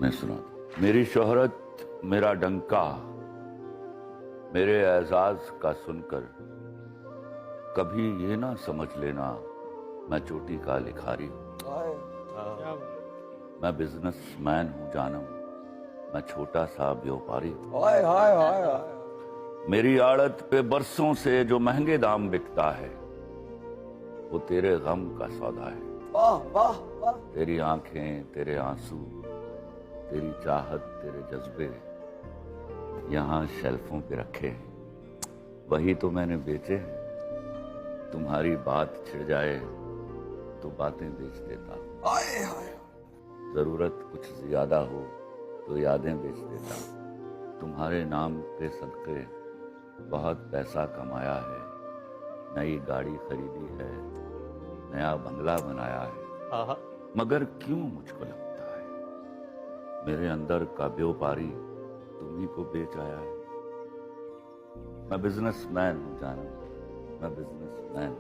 मैं सुना दूं। मेरी शोहरत, मेरा डंका, मेरे एजाज का सुनकर कभी ये ना समझ लेना मैं चोटी का लिखारी हूं। मैं बिजनेसमैन हूं जानम, मैं छोटा सा व्यापारी हूं। मेरी आड़त पे बरसों से जो महंगे दाम बिकता है वो तेरे गम का सौदा है। वाह वाह वाह। तेरी आंखें, तेरे आंसू, तेरी चाहत, तेरे जज्बे यहाँ शेल्फों पे रखे हैं, वही तो मैंने बेचे हैं। तुम्हारी बात छिड़ जाए तो बातें बेच देता, जरूरत कुछ ज्यादा हो तो यादें बेच देता। तुम्हारे नाम पे सदके बहुत पैसा कमाया है, नई गाड़ी खरीदी है, नया बंगला बनाया है, मगर क्यों मुझको लगता है मेरे अंदर का व्यापारी तुम्ही को बेच आया है। मैं बिजनेसमैन हूं जानम, मैं बिजनेसमैन।